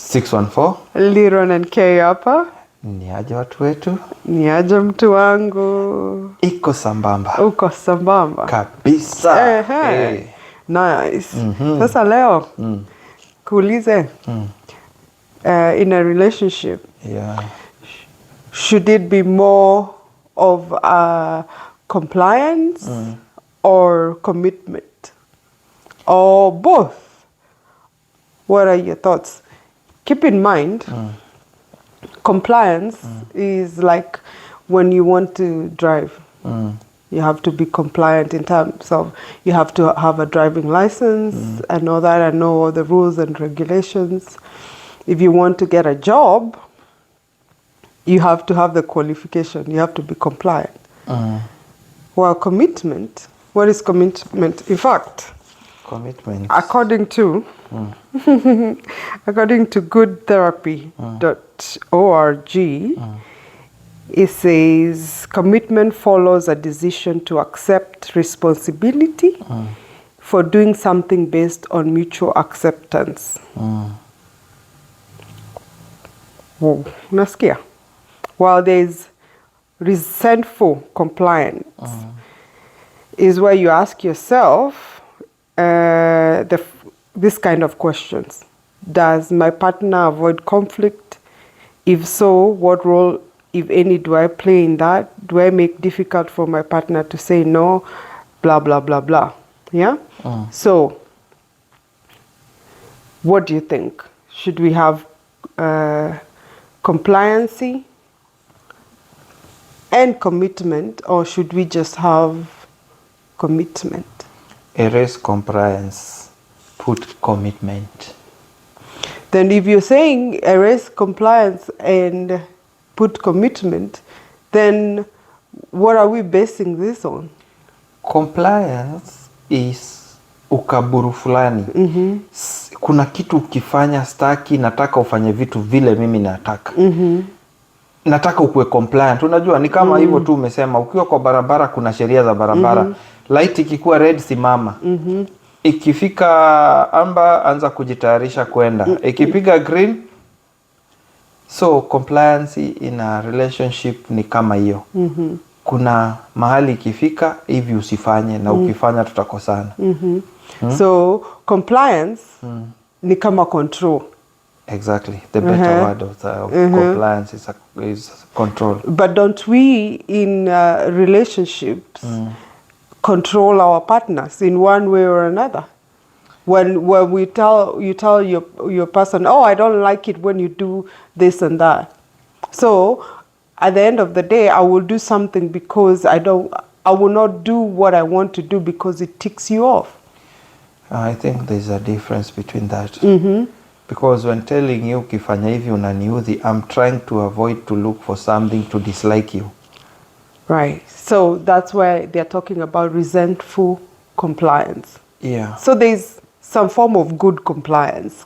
614 Liron and K hapa. Ni aje watu wetu? Ni aje mtu wangu? Iko sambamba. Uko sambamba kabisa. Hey. Nice. Sasa leo kuulize in a relationship, should it be more of compliance or commitment, or both? What are your thoughts? Keep in mind, compliance is like when you want to drive. You have to be compliant in terms of you have to have a driving license and all that, and know all the rules and regulations. If you want to get a job, you have to have the qualification. You have to be compliant. Well, commitment, what is commitment? In fact, Commitment. according to goodtherapy.org, it says commitment follows a decision to accept responsibility for doing something based on mutual acceptance. Whoa, unasikia? While there is resentful compliance, is where you ask yourself this kind of questions. Does my partner avoid conflict? If so, what role, if any, do I play in that? Do I make difficult for my partner to say no? Blah, blah, blah, blah. Yeah? So, what do you think? Should we have compliancy and commitment, or should we just have commitment? Erase compliance, put commitment. Then if you're saying erase compliance and put commitment, then what are we basing this on? Compliance is ukaburu fulani. Kuna kitu ukifanya staki, nataka ufanye vitu vile mimi nataka. Nataka ukue compliant. Unajua ni kama hivyo tu umesema, ukiwa kwa barabara kuna sheria za barabara. Light ikikuwa red simama. Ikifika amber anza kujitayarisha kwenda. Ikipiga green. So compliance in a relationship ni kama hiyo. Kuna mahali ikifika hivi usifanye, na ukifanya tutakosana. So compliance ni kama control. Exactly. The better word of compliance is control. But don't we in relationships control our partners in one way or another? When you tell your person, oh, I don't like it when you do this and that. So at the end of the day, I will do something because I will not do what I want to do because it ticks you off. I think there's a difference between that. Because when telling you ukifanya hivi unaniudhi, I'm trying to avoid to look for something to dislike you. Right. So that's why they're talking about resentful compliance. Yeah. So there's some form of good compliance.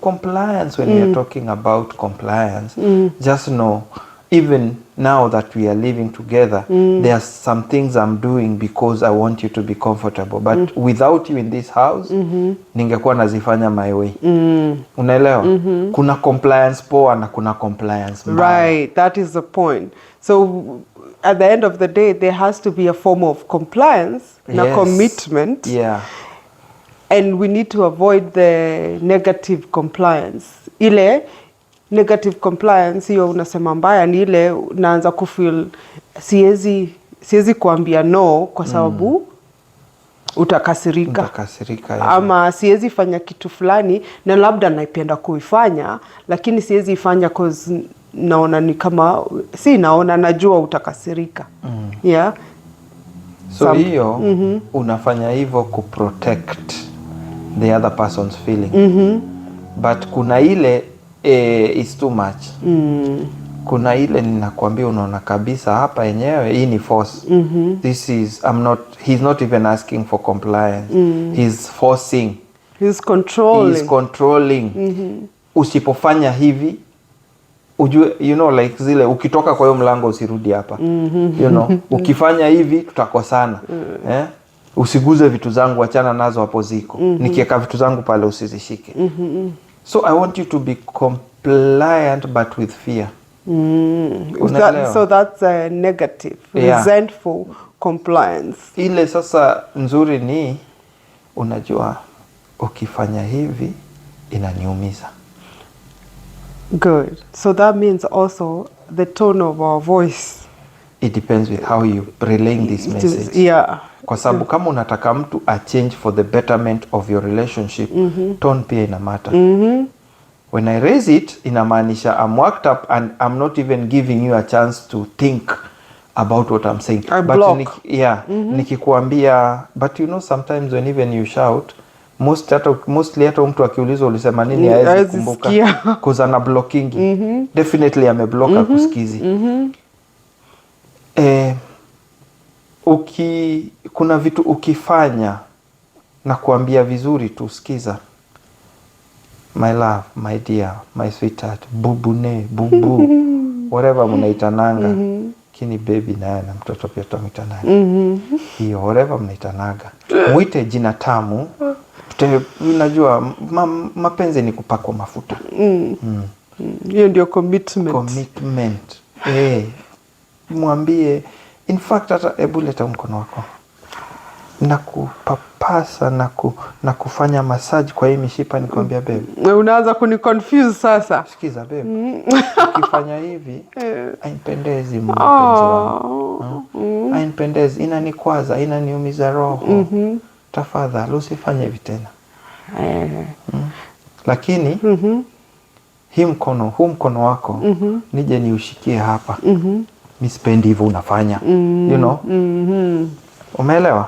Compliance, when you're talking about compliance, just know, even now that we are living together, there are some things I'm doing because I want you to be comfortable. But without you in this house, ningekuwa nazifanya my way. Unaelewa? Kuna compliance poa na kuna compliance mbaya. Right, that is the point. So at the end of the day, there has to be a form of compliance, na commitment. Yeah. And we need to avoid the negative compliance. Ile negative compliance hiyo unasema mbaya ni ile naanza kufeel siwezi kuambia no kwa sababu utakasirika. Ama siwezi fanya kitu fulani na labda naipenda kuifanya lakini siwezi ifanya cause naona ni kama najua utakasirika. Yeah. So hiyo unafanya hivyo kuprotect the other person's feeling. But kuna ile is too much. Kuna ile ninakwambia unaona kabisa hapa yenyewe hii ni force. He's not even asking for compliance. He's forcing. He's controlling. Usipofanya hivi ujue, like zile ukitoka kwa hiyo mlango usirudi hapa. Ukifanya hivi tutakosana. Usiguze vitu zangu, achana nazo hapo ziko. Nikiweka vitu zangu pale usizishike. So I want you to be compliant but with fear. So that's a negative, resentful compliance. Ile sasa nzuri ni unajua ukifanya hivi inaniumiza. Good. So that means also the tone of our voice. It depends with how you relaying this message. Yeah. Kwa sababu kama unataka mtu a change for the betterment of your relationship, tone pia ina matter. When I raise it, inamaanisha I'm worked up and I'm not even giving you a chance to think about what I'm saying. Nikikuambia, but you know sometimes when even you shout, mostly hata mtu akiulizwa ulisema nini hawezi kumbuka because ana blocking. Definitely ameblocka kusikizi. Kuna vitu ukifanya na kuambia vizuri tu, sikiza. My love, my dear, my sweetheart, bubune, bubu, whatever mnaitananga. Kini baby naye na mtoto pia tumitananga. Hiyo whatever mnaitanaga. Muite jina tamu. Unajua mapenzi ni kupakwa mafuta. Hiyo ndio commitment. Commitment. Mwambie, in fact hata hebu leta mkono wako. Na kupapasa na kufanya massage kwa hii mishipa, nikwambia babe. Unaanza kuniconfuse sasa. Sikiza babe. Ukifanya hivi hainipendezi mpenzi wangu. Hainipendezi, inanikwaza, inaniumiza roho. Tafadhali usifanye hivi tena. Lakini huu mkono wako nije niushikie hapa. Mimi sipendi hivyo unafanya. You know? Umeelewa?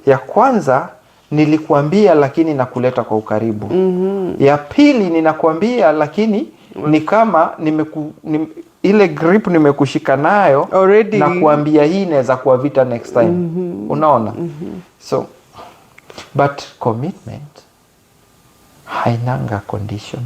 Ya kwanza nilikuambia lakini nakuleta kwa ukaribu. Ya pili ninakuambia lakini ni kama ile grip nimekushika nayo already, na kuambia hii inaweza kuwa vita next time. Unaona? So but commitment hainanga condition.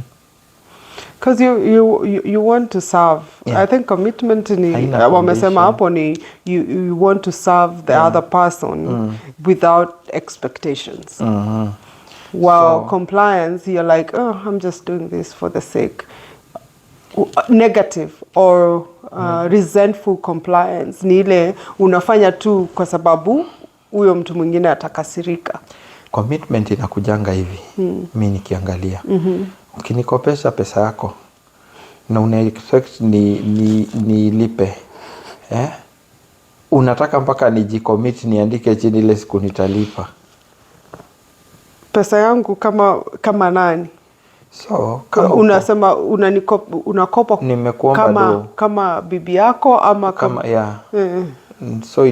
Because you want to serve. Yeah. I think commitment ni wamesema hapo ni you want to serve the other person without expectations. While compliance, you're like, oh, I'm just doing this for the sake. Negative or resentful compliance ni ile unafanya tu kwa sababu huyo mtu mwingine atakasirika. Commitment inakujanga hivi. Mimi nikiangalia. Ukinikopesha pesa yako na una expect ni lipe. Unataka mpaka nijicommit niandike chini ile siku nitalipa. Pesa yangu kama nani? So unasema unakopa kama bibi yako ama kama so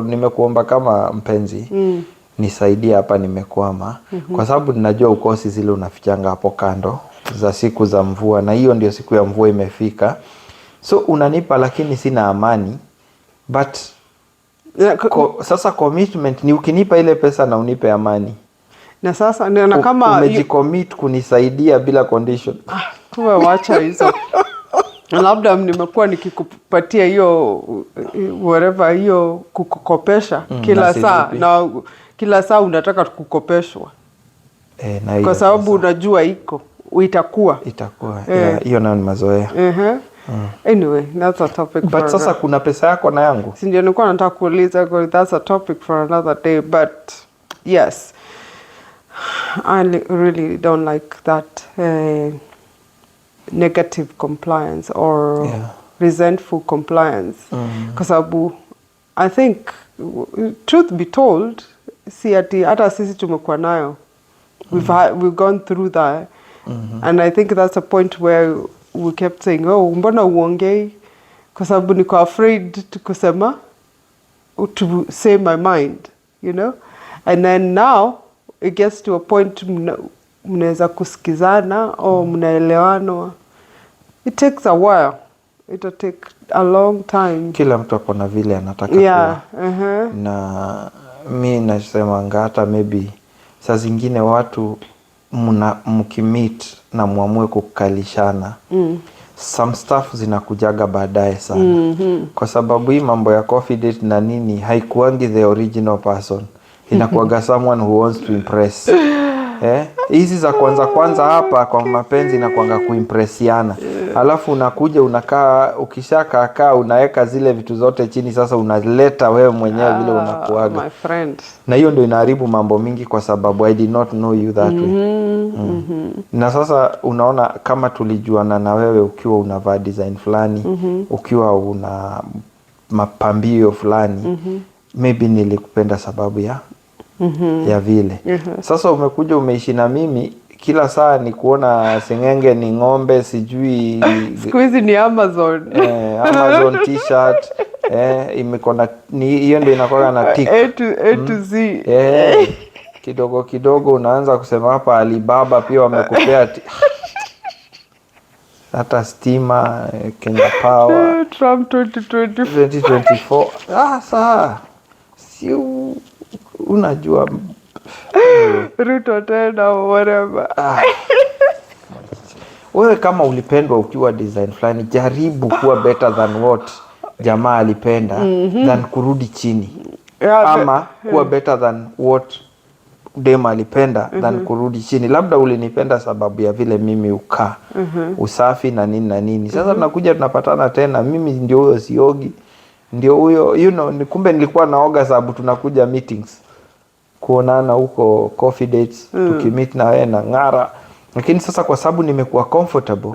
nimekuomba kama mpenzi. Nisaidie hapa nimekwama. Kwa sababu ninajua ukosi zile unafichanga hapo kando za siku za mvua, na hiyo ndio siku ya mvua imefika. So unanipa lakini sina amani. But sasa commitment ni ukinipa ile pesa na unipe amani. Na sasa na kama umejicommit kunisaidia bila condition. Tuwe wacha hizo. Labda nimekuwa nikikupatia hiyo whatever hiyo kukukopesha kila saa na kila saa unataka kukopeshwa. Kwa sababu unajua itakuwa hiyo nayo ni mazoea. Anyway, that's a topic but for sasa kuna pesa yako na yangu. Si ndio nilikuwa nataka kuuliza, that's a topic for another day, but yes, I really don't like that negative compliance or resentful compliance. Kwa sababu I think truth be told, si ati hata sisi tumekuwa nayo. We've gone through that. And I think that's a point where we kept saying, oh, mbona uongei? Kwa sababu niko afraid to kusema, to say my mind, you know? And then now it gets to a point mnaweza kusikizana au mnaelewana. It takes a while. It'll take a long time. Kila mtu ako na vile anataka kuwa. Na mimi nasema hata maybe saa zingine watu mkimit na muamue kukalishana. Some stuff zinakujaga baadaye sana. Kwa sababu hii mambo ya coffee date na nini haikuangi the original person. Inakuaga someone who wants to impress. Hizi za kwanza hapa kwa mapenzi na kwanga kuimpressiana. Alafu unakuja unakaa, ukishakaa unaweka zile vitu zote chini, sasa unaleta wewe mwenyewe vile unakuaga. My friend. Na hiyo ndio inaharibu mambo mingi, kwa sababu I did not know you that way. Na sasa unaona, kama tulijuana na wewe ukiwa unavaa design fulani, ukiwa una mapambio fulani, maybe nilikupenda sababu ya vile. Sasa umekuja umeishi na mimi, kila saa ni kuona sengenge ni ng'ombe, sijui siku hizi ni Amazon. Amazon t-shirt, imekona hiyo ndio inakuwa na tick A to Z. Kidogo kidogo unaanza kusema hapa Alibaba pia wamekupea hata stima, Kenya Power, Trump 2024. Saa si unajua Ruto tena whatever. Wewe kama ulipendwa ukiwa design fulani, jaribu kuwa better than what jamaa alipenda, than kurudi chini. Ama kuwa better than what dem alipenda, than kurudi chini. Labda ulinipenda sababu ya vile mimi ukaa, usafi na nini na nini. Sasa tunakuja tunapatana tena, mimi ndio huyo siogi, ndio huyo, kumbe nilikuwa naoga sababu tunakuja meetings, kuonana huko coffee dates, tukimeet na wewe na ngara. Lakini sasa kwa sababu nimekuwa comfortable,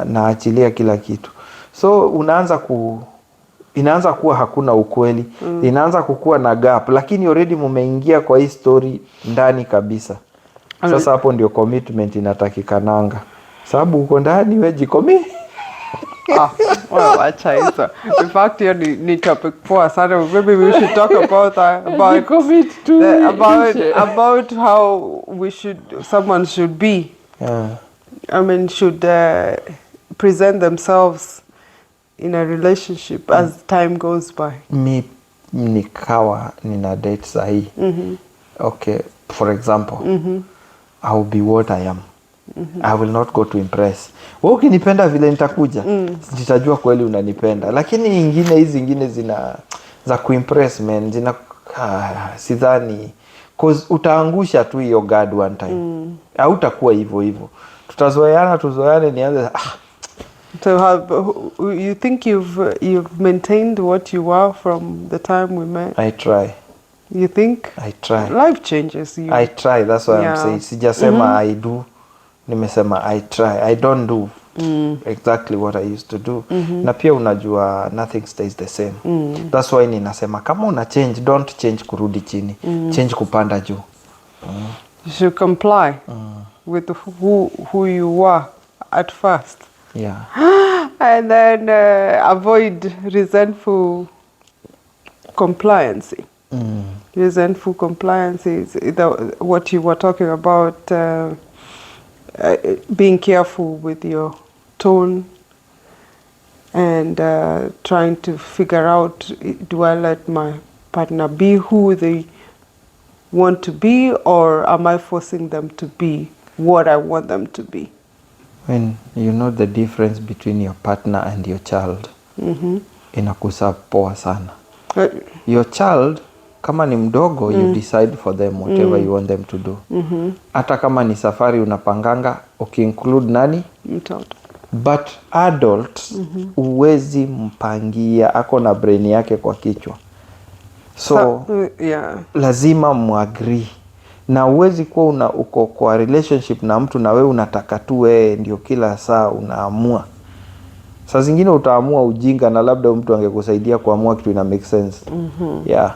naachilia kila kitu. So inaanza kuwa hakuna ukweli, inaanza kukua na gap, lakini already mumeingia kwa hii story ndani kabisa. Sasa hapo ndio commitment inatakikananga, sababu uko ndani wewe jikomi. Well, acha hizo. In fact, hiyo ni topic poa sana. Maybe we should talk about about how someone should be. I mean, should present themselves in a relationship as time goes by. Nikawa nina date sahi. Okay, for example, I will be what I am. I will not go to impress. Wewe ukinipenda vile nitakuja, nitajua kweli unanipenda. Lakini hizi zingine za kuimpress man, sidhani, cause utaangusha tu hiyo guard one time. Hautakuwa hivyo. Tuzoeane nianze So you think you've maintained what you were from the time we met? I try. You think? I try. Life changes you. I try, that's why I'm saying. Sijasema I do. Nimesema I try. I don't do exactly what I used to do. Na pia unajua nothing stays the same. That's why ninasema kama una change, don't change kurudi chini. Change kupanda juu. You should comply with who you were at first. Yeah. And then avoid resentful compliancy. Resentful compliance is what you were talking about, being careful with your tone and trying to figure out, do I let my partner be who they want to be, or am I forcing them to be what I want them to be? When you know the difference between your partner and your child, inakusa poa sana. Your child, kama ni mdogo, you decide for them whatever you want them to do. Hata kama ni safari unapanganga, include nani? Mtoto. But adult, uwezi mpangia, ako na brain yake kwa kichwa. So lazima muagree. Na uwezi kuwa uko kwa relationship na mtu na wewe unataka tu wewe ndio kila saa unaamua. Saa zingine utaamua ujinga na labda mtu angekusaidia kuamua kitu ina make sense. Yeah,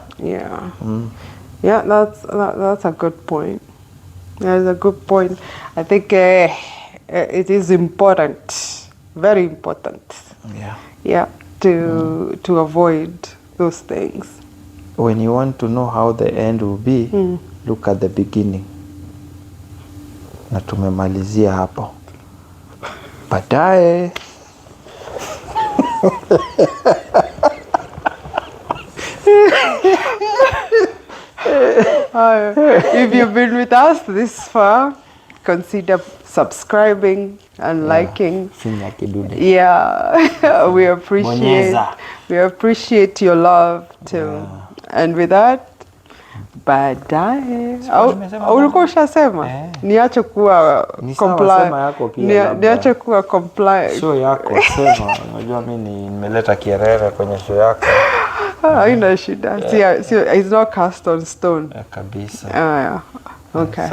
that's a good point. That's a good point. I think it is important, very important. To avoid those things. When you want to know how the end will be, look at the beginning. Na tumemalizia hapo. Baadaye. If you've been with us this far, consider subscribing and liking. Yeah, we appreciate your love too. And with that, baadaye. nimesema Au ulikuwa ushasema? Niache kuwa compliant. Niache kuwa compliant. Show yako sema. Unajua mimi nimeleta kierere kwenye show yako. Haina shida. It's not cast on stone. Kabisa. Yeah. Okay.